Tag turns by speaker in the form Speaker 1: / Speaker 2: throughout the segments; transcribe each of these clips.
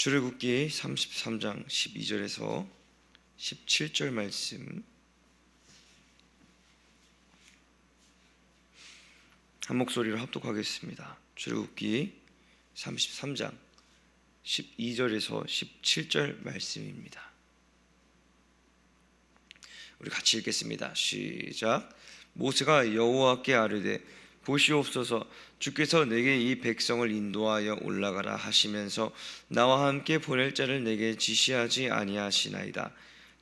Speaker 1: 출애굽기 33장 12절에서 17절 말씀 한 목소리로 합독하겠습니다. 출애굽기 33장 12절에서 17절 말씀입니다. 우리 같이 읽겠습니다. 시작. 모세가 여호와께 아뢰되 보시옵소서, 주께서 내게 이 백성을 인도하여 올라가라 하시면서 나와 함께 보낼 자를 내게 지시하지 아니하시나이다.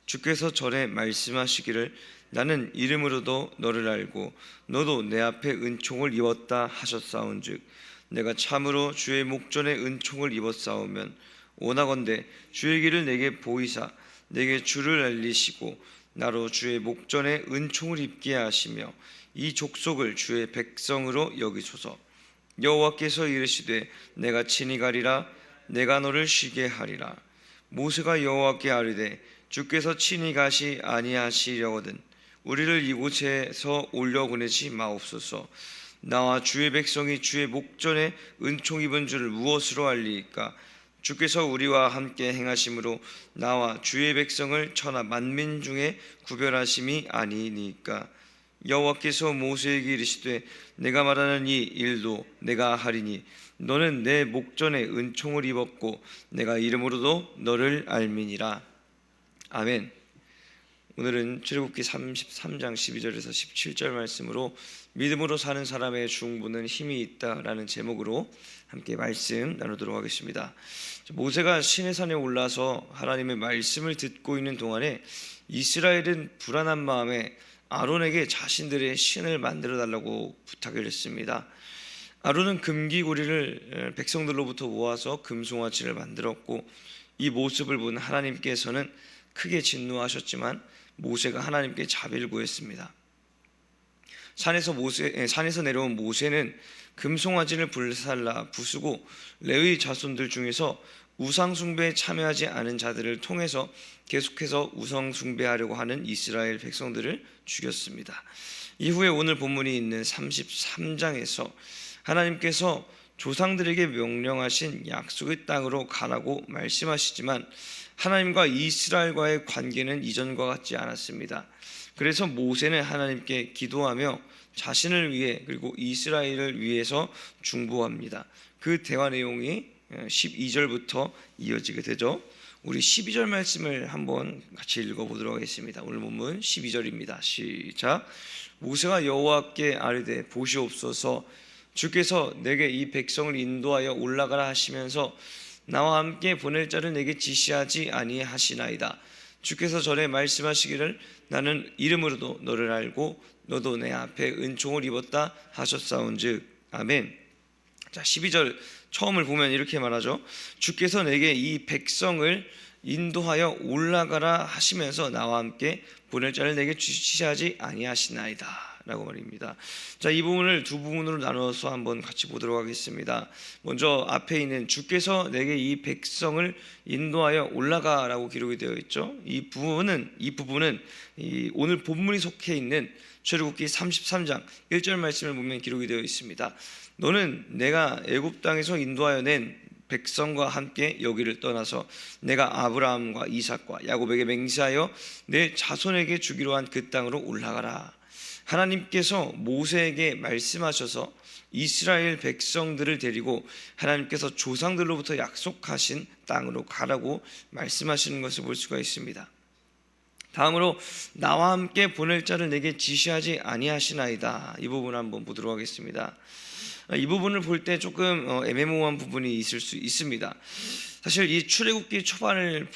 Speaker 1: 주께서 전에 말씀하시기를 나는 이름으로도 너를 알고 너도 내 앞에 은총을 입었다 하셨사온즉 내가 참으로 주의 목전에 은총을 입었사오면 원하건대 주의 길을 내게 보이사 내게 주를 알리시고 나로 주의 목전에 은총을 입게 하시며 이 족속을 주의 백성으로 여기소서. 여호와께서 이르시되 내가 친히 가리라. 내가 너를 쉬게 하리라. 모세가 여호와께 아뢰되 주께서 친히 가시 아니하시려거든 우리를 이곳에서 올려 보내지 마옵소서. 나와 주의 백성이 주의 목전에 은총 입은 줄을 무엇으로 알리이까? 주께서 우리와 함께 행하심으로 나와 주의 백성을 천하 만민 중에 구별하심이 아니니까. 여호와께서 모세에게 이르시되 내가 말하는 이 일도 내가 하리니 너는 내 목전에 은총을 입었고 내가 이름으로도 너를 알미니라. 아멘. 오늘은 출애굽기 33장 12절에서 17절 말씀으로 믿음으로 사는 사람의 중보는 힘이 있다라는 제목으로 함께 말씀 나누도록 하겠습니다. 모세가 시내산에 올라서 하나님의 말씀을 듣고 있는 동안에 이스라엘은 불안한 마음에 아론에게 자신들의 신을 만들어 달라고 부탁을 했습니다. 아론은 금기고리를 백성들로부터 모아서 금송아지를 만들었고 이 모습을 본 하나님께서는 크게 진노하셨지만 모세가 하나님께 자비를 구했습니다. 산에서 내려온 모세는 금송아지를 불살라 부수고 레위 자손들 중에서 우상숭배에 참여하지 않은 자들을 통해서 계속해서 우상숭배하려고 하는 이스라엘 백성들을 죽였습니다. 이후에 오늘 본문이 있는 33장에서 하나님께서 조상들에게 명령하신 약속의 땅으로 가라고 말씀하시지만 하나님과 이스라엘과의 관계는 이전과 같지 않았습니다. 그래서 모세는 하나님께 기도하며 자신을 위해 그리고 이스라엘을 위해서 중보합니다. 그 대화 내용이 12절부터 이어지게 되죠. 우리 12절 말씀을 한번 같이 읽어보도록 하겠습니다. 오늘 본문 12절입니다. 시작. 모세가 여호와께 아뢰되 보시옵소서, 주께서 내게 이 백성을 인도하여 올라가라 하시면서 나와 함께 보낼 자를 내게 지시하지 아니하시나이다. 주께서 전에 말씀하시기를 나는 이름으로도 너를 알고 너도 내 앞에 은총을 입었다 하셨사온즉. 아멘. 자, 12절 처음을 보면 이렇게 말하죠. 주께서 내게 이 백성을 인도하여 올라가라 하시면서 나와 함께 보낼 자를 내게 지시하지 아니하시나이다 라고 말입니다. 자, 이 부분을 두 부분으로 나눠서 한번 같이 보도록 하겠습니다. 먼저 앞에 있는 주께서 내게 이 백성을 인도하여 올라가라고 기록이 되어 있죠. 이 부분은 오늘 본문이 속해 있는 출애굽기 33장 1절 말씀을 보면 기록이 되어 있습니다. 너는 내가 애굽 땅에서 인도하여 낸 백성과 함께 여기를 떠나서 내가 아브라함과 이삭과 야곱에게 맹세하여 내 자손에게 주기로 한 그 땅으로 올라가라. 하나님께서 모세에게 말씀하셔서 이스라엘 백성들을 데리고 하나님께서 조상들로부터 약속하신 땅으로 가라고 말씀하시는 것을 볼 수가 있습니다. 다음으로 나와 함께 보낼 자를 내게 지시하지 아니하시나이다. 이 부분 한번 보도록 하겠습니다. 이 부분을 볼 때 조금 애매모호한 부분이 있을 수 있습니다. 사실 이 출애굽기 초반을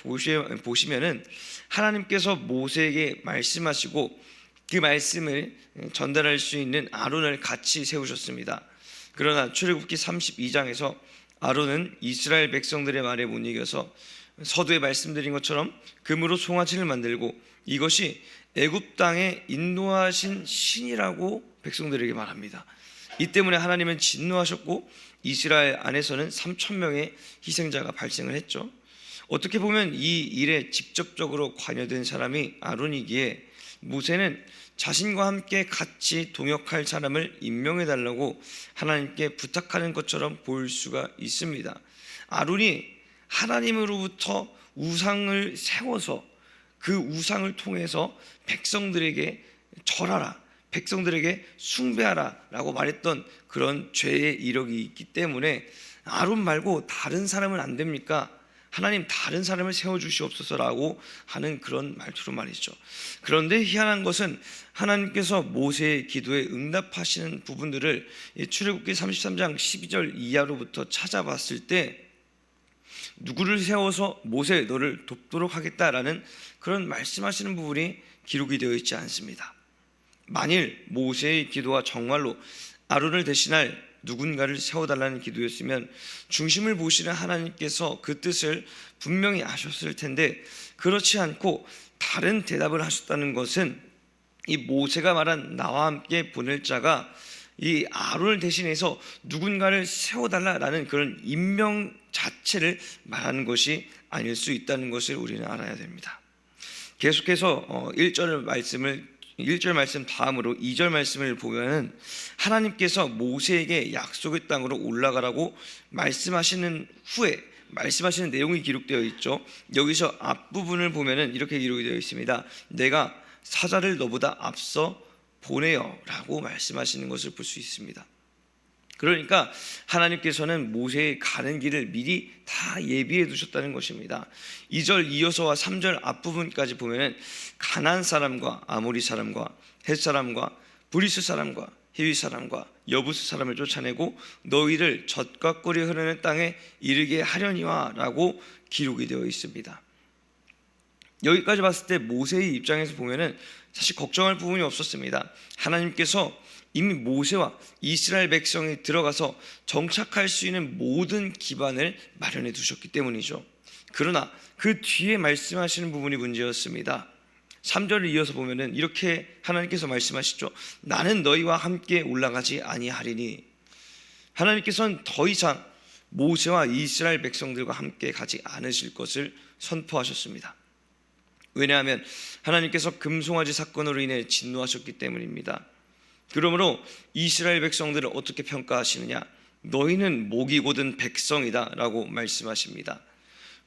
Speaker 1: 보시면은 하나님께서 모세에게 말씀하시고 그 말씀을 전달할 수 있는 아론을 같이 세우셨습니다. 그러나 출애굽기 32장에서 아론은 이스라엘 백성들의 말에 못 이겨서 서두에 말씀드린 것처럼 금으로 송아지를 만들고 이것이 애굽 땅에 인도하신 신이라고 백성들에게 말합니다. 이 때문에 하나님은 진노하셨고 이스라엘 안에서는 3,000명의 희생자가 발생을 했죠. 어떻게 보면 이 일에 직접적으로 관여된 사람이 아론이기에 모세는 자신과 함께 같이 동역할 사람을 임명해달라고 하나님께 부탁하는 것처럼 보일 수가 있습니다. 아론이 하나님으로부터 우상을 세워서 그 우상을 통해서 백성들에게 절하라, 백성들에게 숭배하라 라고 말했던 그런 죄의 이력이 있기 때문에 아론 말고 다른 사람은 안 됩니까? 하나님 다른 사람을 세워주시옵소서라고 하는 그런 말투로 말이죠. 그런데 희한한 것은 하나님께서 모세의 기도에 응답하시는 부분들을 출애굽기 33장 12절 이하로부터 찾아봤을 때 누구를 세워서 모세 너를 돕도록 하겠다라는 그런 말씀하시는 부분이 기록이 되어 있지 않습니다. 만일 모세의 기도가 정말로 아론을 대신할 누군가를 세워달라는 기도였으면 중심을 보시는 하나님께서 그 뜻을 분명히 아셨을 텐데 그렇지 않고 다른 대답을 하셨다는 것은 이 모세가 말한 나와 함께 보낼 자가 이 아론을 대신해서 누군가를 세워달라라는 그런 임명 자체를 말하는 것이 아닐 수 있다는 것을 우리는 알아야 됩니다. 계속해서 1절 말씀 다음으로 2절 말씀을 보면은 하나님께서 모세에게 약속의 땅으로 올라가라고 말씀하시는 후에 말씀하시는 내용이 기록되어 있죠. 여기서 앞부분을 보면은 이렇게 기록이 되어 있습니다. 내가 사자를 너보다 앞서 보내요 라고 말씀하시는 것을 볼 수 있습니다. 그러니까 하나님께서는 모세의 가는 길을 미리 다 예비해 두셨다는 것입니다. 2절 이어서와 3절 앞부분까지 보면은 가나안 사람과 아모리 사람과 헷 사람과 브리스 사람과 히위 사람과 여부스 사람을 쫓아내고 너희를 젖과 꿀이 흐르는 땅에 이르게 하려니와 라고 기록이 되어 있습니다. 여기까지 봤을 때 모세의 입장에서 보면은 사실 걱정할 부분이 없었습니다. 하나님께서 이미 모세와 이스라엘 백성이 들어가서 정착할 수 있는 모든 기반을 마련해 두셨기 때문이죠. 그러나 그 뒤에 말씀하시는 부분이 문제였습니다. 3절을 이어서 보면은 이렇게 하나님께서 말씀하시죠. 나는 너희와 함께 올라가지 아니하리니. 하나님께서는 더 이상 모세와 이스라엘 백성들과 함께 가지 않으실 것을 선포하셨습니다. 왜냐하면 하나님께서 금송아지 사건으로 인해 진노하셨기 때문입니다. 그러므로 이스라엘 백성들을 어떻게 평가하시느냐? 너희는 목이 곧은 백성이다 라고 말씀하십니다.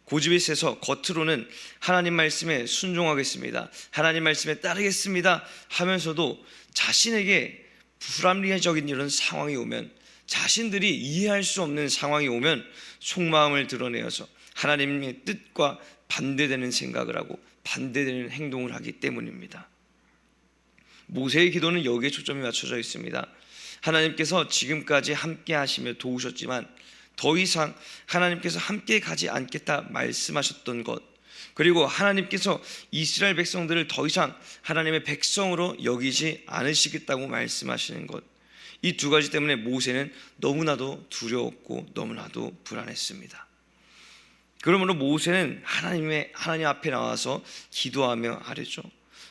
Speaker 1: 고집이 세서 겉으로는 하나님 말씀에 순종하겠습니다, 하나님 말씀에 따르겠습니다 하면서도 자신에게 불합리적인 이런 상황이 오면, 자신들이 이해할 수 없는 상황이 오면 속마음을 드러내어서 하나님의 뜻과 반대되는 생각을 하고 반대되는 행동을 하기 때문입니다. 모세의 기도는 여기에 초점이 맞춰져 있습니다. 하나님께서 지금까지 함께 하시며 도우셨지만 더 이상 하나님께서 함께 가지 않겠다 말씀하셨던 것, 그리고 하나님께서 이스라엘 백성들을 더 이상 하나님의 백성으로 여기지 않으시겠다고 말씀하시는 것, 이 두 가지 때문에 모세는 너무나도 두려웠고 너무나도 불안했습니다. 그러므로 모세는 하나님 앞에 나와서 기도하며 아뢰죠.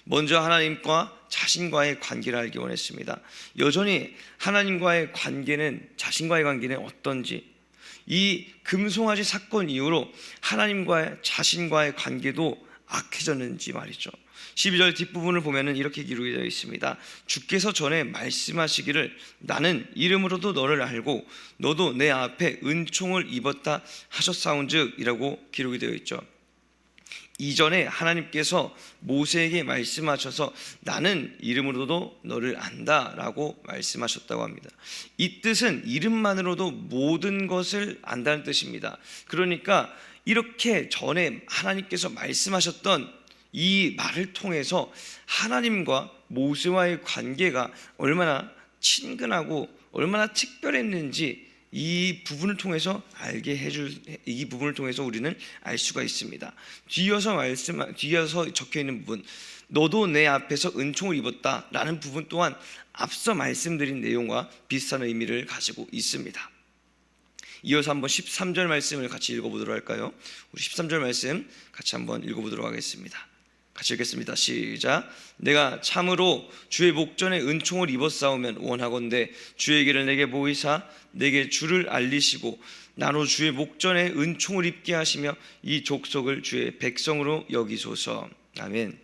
Speaker 1: 먼저 하나님과 자신과의 관계를 알기 원했습니다. 여전히 하나님과의 관계는, 자신과의 관계는 어떤지, 이 금송아지 사건 이후로 하나님과 자신과의 관계도 악해졌는지 말이죠. 12절 뒷부분을 보면 이렇게 기록이 되어 있습니다. 주께서 전에 말씀하시기를 나는 이름으로도 너를 알고 너도 내 앞에 은총을 입었다 하셨사온즉 이라고 기록이 되어 있죠. 이전에 하나님께서 모세에게 말씀하셔서 나는 이름으로도 너를 안다 라고 말씀하셨다고 합니다. 이 뜻은 이름만으로도 모든 것을 안다는 뜻입니다. 그러니까 이렇게 전에 하나님께서 말씀하셨던 이 말을 통해서 하나님과 모세와의 관계가 얼마나 친근하고 얼마나 특별했는지 이 부분을 통해서 이 부분을 통해서 우리는 알 수가 있습니다. 뒤에서 적혀 있는 부분, 너도 내 앞에서 은총을 입었다라는 부분 또한 앞서 말씀드린 내용과 비슷한 의미를 가지고 있습니다. 이어서 한번 13절 말씀을 같이 읽어보도록 할까요? 우리 13절 말씀 같이 한번 읽어보도록 하겠습니다. 같이 읽겠습니다. 시작. 내가 참으로 주의 목전에 은총을 입었사오면 원하건대 주의 길을 내게 보이사 내게 주를 알리시고 나로 주의 목전에 은총을 입게 하시며 이 족속을 주의 백성으로 여기소서. 아멘.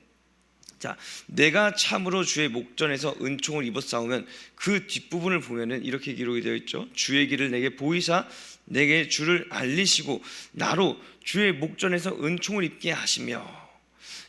Speaker 1: 자, 내가 참으로 주의 목전에서 은총을 입었사오면 그 뒷부분을 보면은 이렇게 기록이 되어 있죠. 주의 길을 내게 보이사 내게 주를 알리시고 나로 주의 목전에서 은총을 입게 하시며.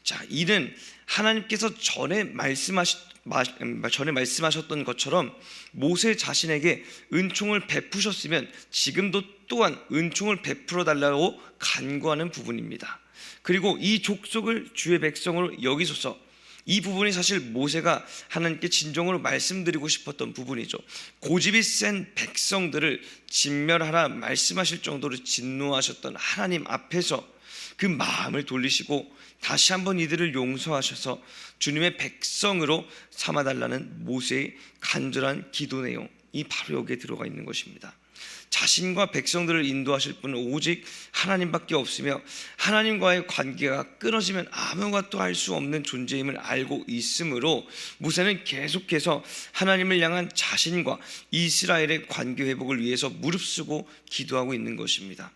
Speaker 1: 자, 이는 하나님께서 전에 말씀하셨던 것처럼 모세 자신에게 은총을 베푸셨으면 지금도 또한 은총을 베풀어 달라고 간구하는 부분입니다. 그리고 이 족속을 주의 백성으로 여기소서. 이 부분이 사실 모세가 하나님께 진정으로 말씀드리고 싶었던 부분이죠. 고집이 센 백성들을 진멸하라 말씀하실 정도로 진노하셨던 하나님 앞에서 그 마음을 돌리시고 다시 한번 이들을 용서하셔서 주님의 백성으로 삼아달라는 모세의 간절한 기도 내용, 이 바로 여기에 들어가 있는 것입니다. 자신과 백성들을 인도하실 분은 오직 하나님밖에 없으며 하나님과의 관계가 끊어지면 아무것도 할 수 없는 존재임을 알고 있으므로 모세는 계속해서 하나님을 향한 자신과 이스라엘의 관계 회복을 위해서 무릅쓰고 기도하고 있는 것입니다.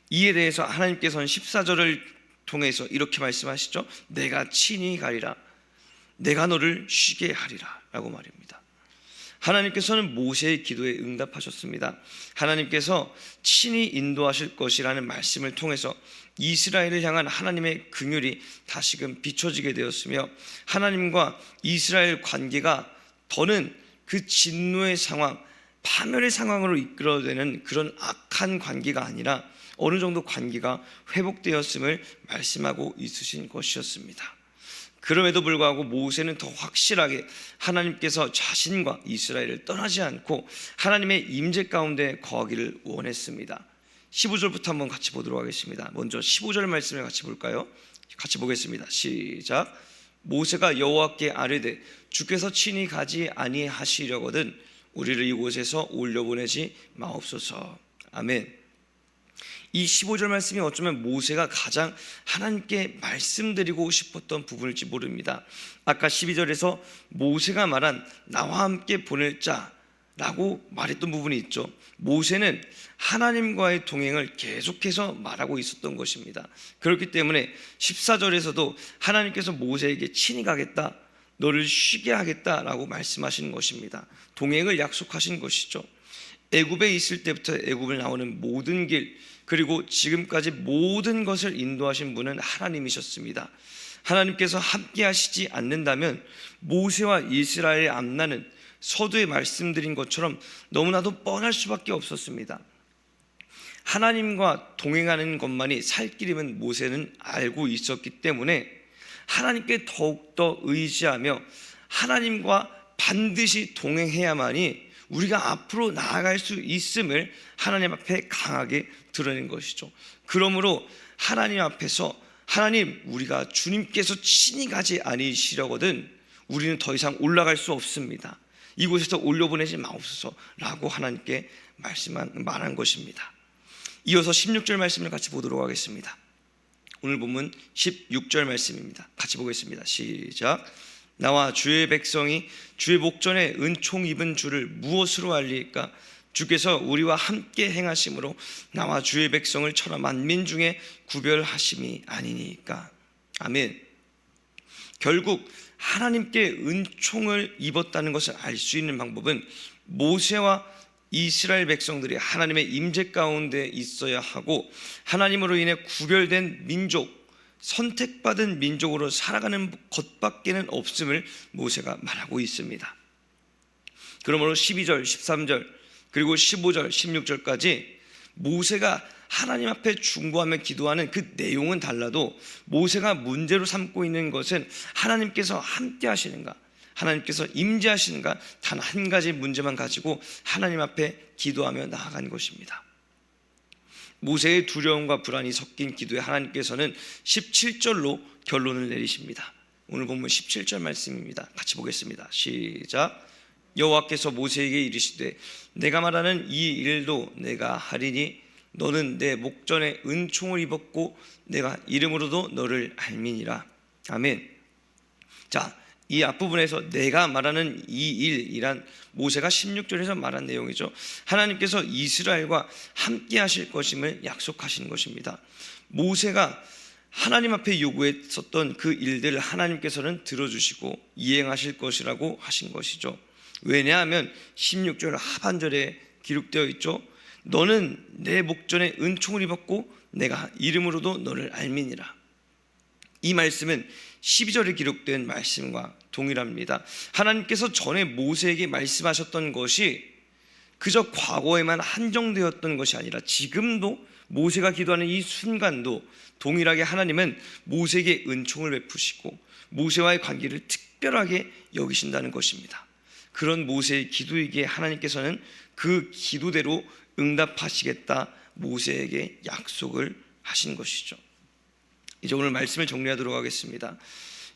Speaker 1: 이에 대해서 하나님께서는 14절을 통해서 이렇게 말씀하시죠. 내가 친히 가리라, 내가 너를 쉬게 하리라 라고 말입니다. 하나님께서는 모세의 기도에 응답하셨습니다. 하나님께서 친히 인도하실 것이라는 말씀을 통해서 이스라엘을 향한 하나님의 긍휼이 다시금 비춰지게 되었으며 하나님과 이스라엘 관계가 더는 그 진노의 상황, 파멸의 상황으로 이끌어내는 그런 악한 관계가 아니라 어느 정도 관계가 회복되었음을 말씀하고 있으신 것이었습니다. 그럼에도 불구하고 모세는 더 확실하게 하나님께서 자신과 이스라엘을 떠나지 않고 하나님의 임재 가운데 거하기를 원했습니다. 15절부터 한번 같이 보도록 하겠습니다. 먼저 15절 말씀을 같이 볼까요? 같이 보겠습니다. 시작. 모세가 여호와께 아뢰되 주께서 친히 가지 아니하시려거든 우리를 이곳에서 올려보내지 마옵소서. 아멘. 이 15절 말씀이 어쩌면 모세가 가장 하나님께 말씀드리고 싶었던 부분일지 모릅니다. 아까 12절에서 모세가 말한 나와 함께 보낼 자라고 말했던 부분이 있죠. 모세는 하나님과의 동행을 계속해서 말하고 있었던 것입니다. 그렇기 때문에 14절에서도 하나님께서 모세에게 친히 가겠다, 너를 쉬게 하겠다라고 말씀하신 것입니다. 동행을 약속하신 것이죠. 애굽에 있을 때부터 애굽을 나오는 모든 길, 그리고 지금까지 모든 것을 인도하신 분은 하나님이셨습니다. 하나님께서 함께 하시지 않는다면 모세와 이스라엘의 앞날은 서두에 말씀드린 것처럼 너무나도 뻔할 수밖에 없었습니다. 하나님과 동행하는 것만이 살 길임은 모세는 알고 있었기 때문에 하나님께 더욱더 의지하며 하나님과 반드시 동행해야만이 우리가 앞으로 나아갈 수 있음을 하나님 앞에 강하게 드러낸 것이죠. 그러므로 하나님 앞에서 하나님, 우리가 주님께서 친히 가지 아니시려거든 우리는 더 이상 올라갈 수 없습니다. 이곳에서 올려보내지 마옵소서라고 하나님께 말한 것입니다. 이어서 16절 말씀을 같이 보도록 하겠습니다. 오늘 본문 16절 말씀입니다. 같이 보겠습니다. 시작. 나와 주의 백성이 주의 목전에 은총 입은 주를 무엇으로 알리까? 주께서 우리와 함께 행하심으로 나와 주의 백성을 천하 만민 중에 구별하심이 아니니까. 아멘. 결국 하나님께 은총을 입었다는 것을 알 수 있는 방법은 모세와 이스라엘 백성들이 하나님의 임재 가운데 있어야 하고 하나님으로 인해 구별된 민족, 선택받은 민족으로 살아가는 것밖에는 없음을 모세가 말하고 있습니다. 그러므로 12절, 13절, 그리고 15절, 16절까지 모세가 하나님 앞에 중보하며 기도하는 그 내용은 달라도 모세가 문제로 삼고 있는 것은 하나님께서 함께 하시는가, 하나님께서 임재하시는가, 단 한 가지 문제만 가지고 하나님 앞에 기도하며 나아간 것입니다. 모세의 두려움과 불안이 섞인 기도에 하나님께서는 17절로 결론을 내리십니다. 오늘 본문 17절 말씀입니다. 같이 보겠습니다. 시작. 여호와께서 모세에게 이르시되 내가 말하는 이 일도 내가 하리니 너는 내 목전에 은총을 입었고 내가 이름으로도 너를 알미니라. 아멘. 자, 이 앞부분에서 내가 말하는 이 일이란 모세가 16절에서 말한 내용이죠. 하나님께서 이스라엘과 함께 하실 것임을 약속하신 것입니다. 모세가 하나님 앞에 요구했었던 그 일들을 하나님께서는 들어주시고 이행하실 것이라고 하신 것이죠. 왜냐하면 16절 하반절에 기록되어 있죠. 너는 내 목전에 은총을 입었고 내가 이름으로도 너를 알미니라. 이 말씀은 12절에 기록된 말씀과 동일합니다. 하나님께서 전에 모세에게 말씀하셨던 것이 그저 과거에만 한정되었던 것이 아니라 지금도 모세가 기도하는 이 순간도 동일하게 하나님은 모세에게 은총을 베푸시고 모세와의 관계를 특별하게 여기신다는 것입니다. 그런 모세의 기도에게 하나님께서는 그 기도대로 응답하시겠다 모세에게 약속을 하신 것이죠. 이제 오늘 말씀을 정리하도록 하겠습니다.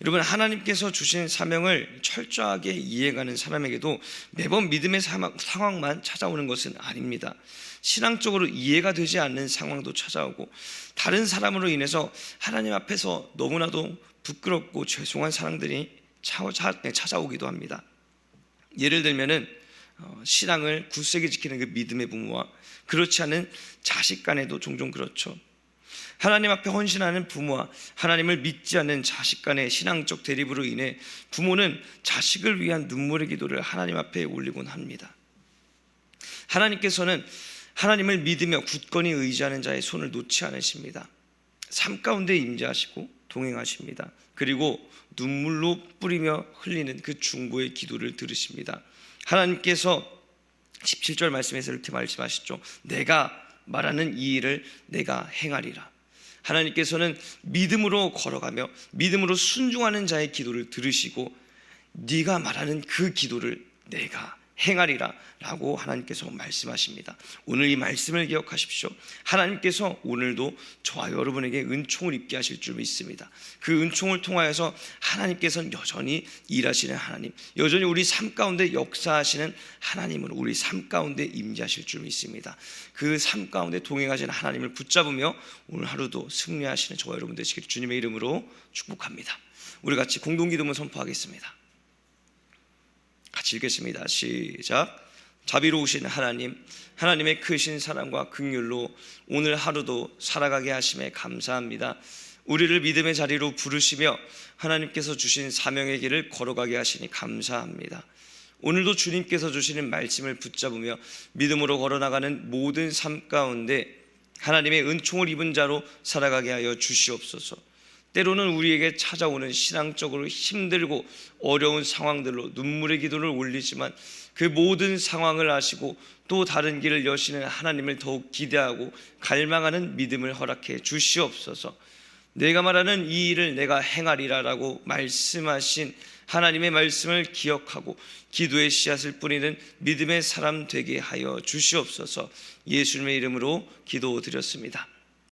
Speaker 1: 여러분, 하나님께서 주신 사명을 철저하게 이해가는 사람에게도 매번 믿음의 상황만 찾아오는 것은 아닙니다. 신앙적으로 이해가 되지 않는 상황도 찾아오고 다른 사람으로 인해서 하나님 앞에서 너무나도 부끄럽고 죄송한 사람들이 찾아오기도 합니다. 예를 들면은 신앙을 굳세게 지키는 그 믿음의 부모와 그렇지 않은 자식 간에도 종종 그렇죠. 하나님 앞에 헌신하는 부모와 하나님을 믿지 않는 자식 간의 신앙적 대립으로 인해 부모는 자식을 위한 눈물의 기도를 하나님 앞에 올리곤 합니다. 하나님께서는 하나님을 믿으며 굳건히 의지하는 자의 손을 놓지 않으십니다. 삶 가운데 임재하시고 동행하십니다. 그리고 눈물로 뿌리며 흘리는 그 중보의 기도를 들으십니다. 하나님께서 17절 말씀에서 이렇게 말씀하시죠. 내가 말하는 이 일을 내가 행하리라. 하나님께서는 믿음으로 걸어가며 믿음으로 순종하는 자의 기도를 들으시고 네가 말하는 그 기도를 내가 행하리라 라고 하나님께서 말씀하십니다. 오늘 이 말씀을 기억하십시오. 하나님께서 오늘도 저와 여러분에게 은총을 입게 하실 줄 믿습니다. 그 은총을 통하여서 하나님께서는 여전히 일하시는 하나님, 여전히 우리 삶 가운데 역사하시는 하나님으로 우리 삶 가운데 임재하실 줄 믿습니다. 그 삶 가운데 동행하시는 하나님을 붙잡으며 오늘 하루도 승리하시는 저와 여러분 되시기를 주님의 이름으로 축복합니다. 우리 같이 공동기도문 선포하겠습니다. 같이 읽겠습니다. 시작. 자비로우신 하나님, 하나님의 크신 사랑과 긍휼로 오늘 하루도 살아가게 하심에 감사합니다. 우리를 믿음의 자리로 부르시며 하나님께서 주신 사명의 길을 걸어가게 하시니 감사합니다. 오늘도 주님께서 주시는 말씀을 붙잡으며 믿음으로 걸어나가는 모든 삶 가운데 하나님의 은총을 입은 자로 살아가게 하여 주시옵소서. 때로는 우리에게 찾아오는 신앙적으로 힘들고 어려운 상황들로 눈물의 기도를 올리지만 그 모든 상황을 아시고 또 다른 길을 여시는 하나님을 더욱 기대하고 갈망하는 믿음을 허락해 주시옵소서. 내가 말하는 이 일을 내가 행하리라 라고 말씀하신 하나님의 말씀을 기억하고 기도의 씨앗을 뿌리는 믿음의 사람 되게 하여 주시옵소서. 예수님의 이름으로 기도드렸습니다.